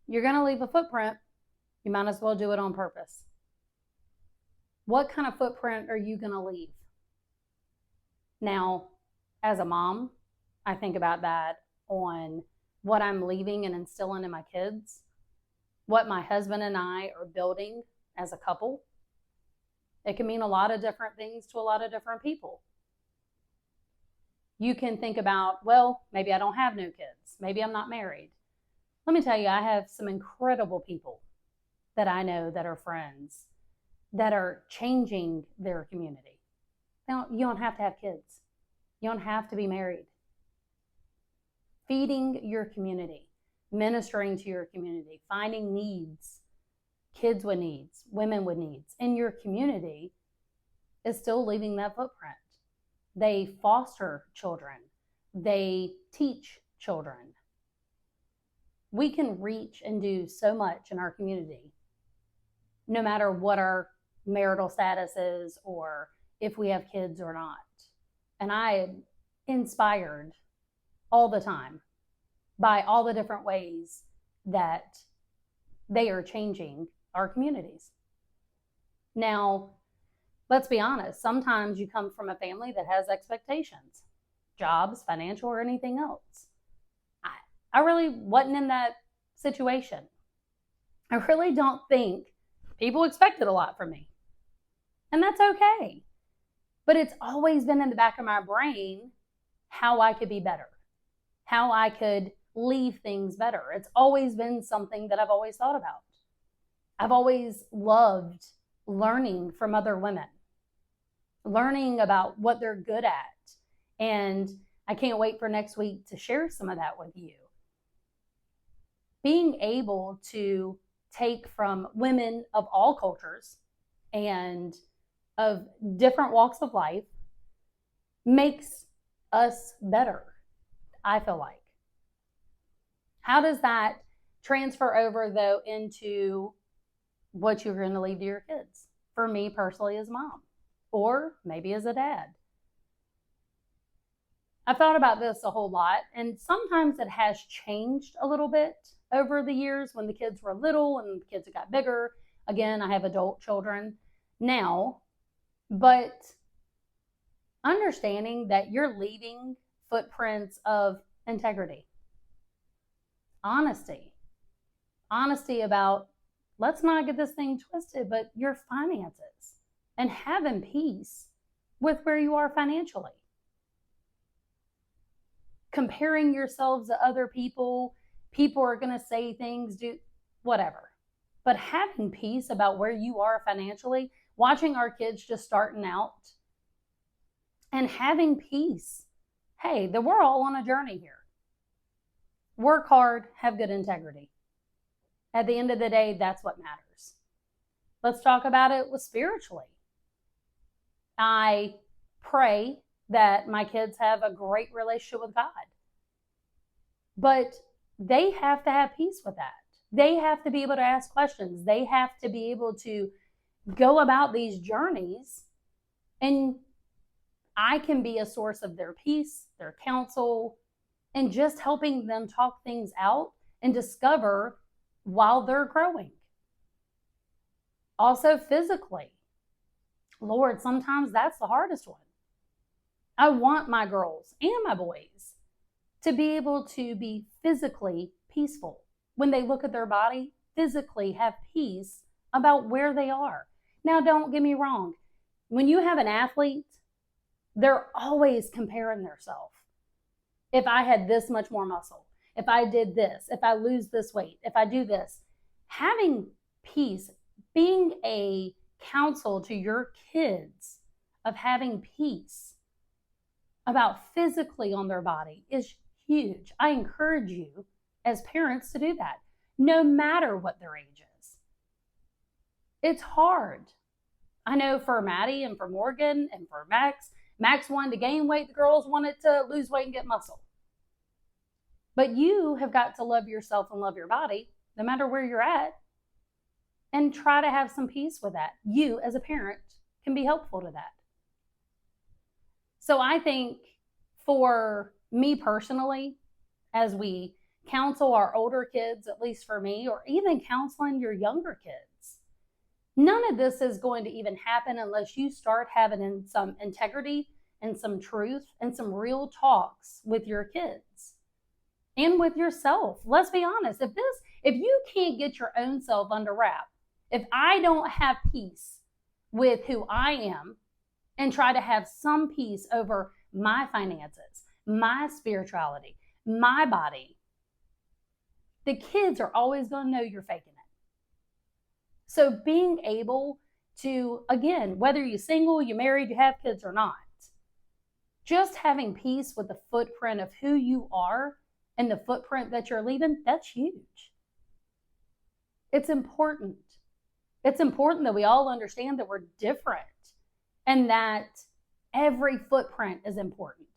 you're going to leave a footprint. You might as well do it on purpose. What kind of footprint are you going to leave? Now, as a mom, I think about that on what I'm leaving and instilling in my kids, what my husband and I are building as a couple. It can mean a lot of different things to a lot of different people. You can think about, well, maybe I don't have no kids. Maybe I'm not married. Let me tell you, I have some incredible people that I know that are friends that are changing their community. Now, you don't have to have kids. You don't have to be married. Feeding your community, ministering to your community, finding needs, kids with needs, women with needs in your community is still leaving that footprint. They foster children. They teach children. We can reach and do so much in our community, no matter what our marital status is or if we have kids or not. And I am inspired all the time by all the different ways that they are changing our communities. Now, let's be honest, sometimes you come from a family that has expectations, jobs, financial, or anything else. I really wasn't in that situation. I really don't think people expected a lot from me. And that's okay. But it's always been in the back of my brain how I could be better, how I could leave things better. It's always been something that I've always thought about. I've always loved learning from other women, learning about what they're good at. And I can't wait for next week to share some of that with you. Being able to take from women of all cultures and of different walks of life makes us better, I feel like. How does that transfer over, though, into what you're going to leave to your kids? For me personally as a mom, or maybe as a dad. I've thought about this a whole lot, and sometimes it has changed a little bit over the years when the kids were little and the kids got bigger. Again, I have adult children now, but understanding that you're leaving footprints of integrity, honesty about, let's not get this thing twisted, but your finances and having peace with where you are financially. Comparing yourselves to other people are going to say things, do whatever. But having peace about where you are financially, watching our kids just starting out and having peace. Hey, that we're all on a journey here. Work hard, have good integrity. At the end of the day, that's what matters. Let's talk about it with spiritually. I pray that my kids have a great relationship with God. But they have to have peace with that. They have to be able to ask questions. They have to be able to go about these journeys, and I can be a source of their peace, their counsel, and just helping them talk things out and discover while they're growing. Also physically. Lord, sometimes that's the hardest one. I want my girls and my boys to be able to be physically peaceful. When they look at their body, physically have peace about where they are. Now, don't get me wrong. When you have an athlete, they're always comparing themselves. If I had this much more muscle, if I did this, if I lose this weight, if I do this, having peace, being a counsel to your kids of having peace about physically on their body is huge. I encourage you as parents to do that, no matter what their age is. It's hard. I know for Maddie and for Morgan and for Max wanted to gain weight. The girls wanted to lose weight and get muscle. But you have got to love yourself and love your body, no matter where you're at, and try to have some peace with that. You, as a parent, can be helpful to that. So I think for me personally, as we counsel our older kids, at least for me, or even counseling your younger kids. None of this is going to even happen unless you start having some integrity and some truth and some real talks with your kids and with yourself. Let's be honest. If you can't get your own self under wrap, if I don't have peace with who I am and try to have some peace over my finances, my spirituality, my body, the kids are always going to know you're faking it. So being able to, again, whether you're single, you're married, you have kids or not, just having peace with the footprint of who you are and the footprint that you're leaving, that's huge. It's important. It's important that we all understand that we're different and that every footprint is important.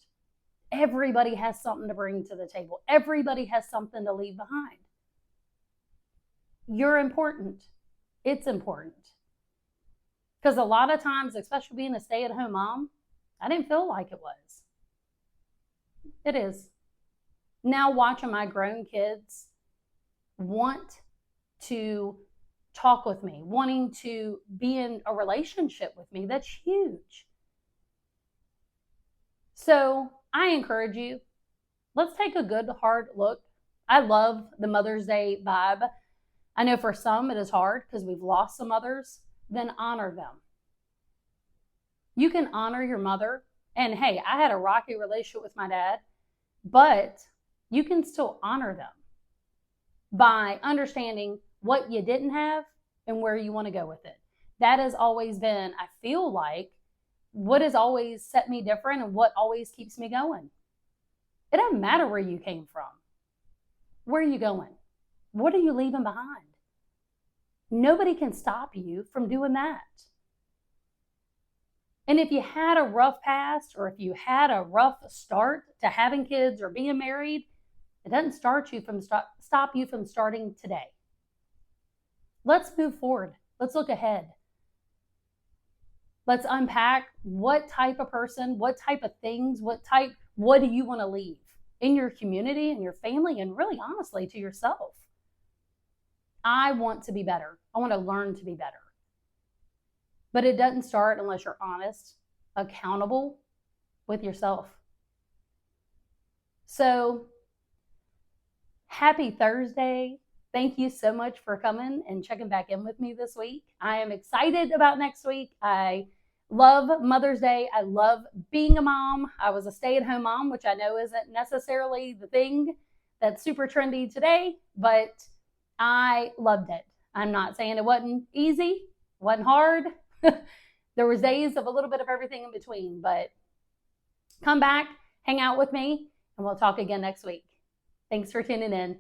Everybody has something to bring to the table. Everybody has something to leave behind. You're important. It's important. Because a lot of times, especially being a stay-at-home mom, I didn't feel like it was. It is. Now watching my grown kids want to talk with me, wanting to be in a relationship with me, that's huge. So I encourage you, let's take a good hard look. I love the Mother's Day vibe. I know for some it is hard because we've lost some mothers. Then honor them. You can honor your mother. And hey, I had a rocky relationship with my dad, but you can still honor them by understanding what you didn't have and where you want to go with it. That has always been, I feel like, what has always set me different and what always keeps me going. It doesn't matter where you came from. Where are you going? What are you leaving behind? Nobody can stop you from doing that. And if you had a rough past or if you had a rough start to having kids or being married, it doesn't stop you from starting today. Let's move forward. Let's look ahead. Let's unpack what type of person, what type of things, what do you want to leave in your community and your family and really honestly to yourself. I want to be better. I want to learn to be better. But it doesn't start unless you're honest, accountable with yourself. So, happy Thursday. Thank you so much for coming and checking back in with me this week. I am excited about next week. I love Mother's Day. I love being a mom. I was a stay-at-home mom, which I know isn't necessarily the thing that's super trendy today, but I loved it. I'm not saying it wasn't easy, wasn't hard. There was days of a little bit of everything in between, but come back, hang out with me, and we'll talk again next week. Thanks for tuning in.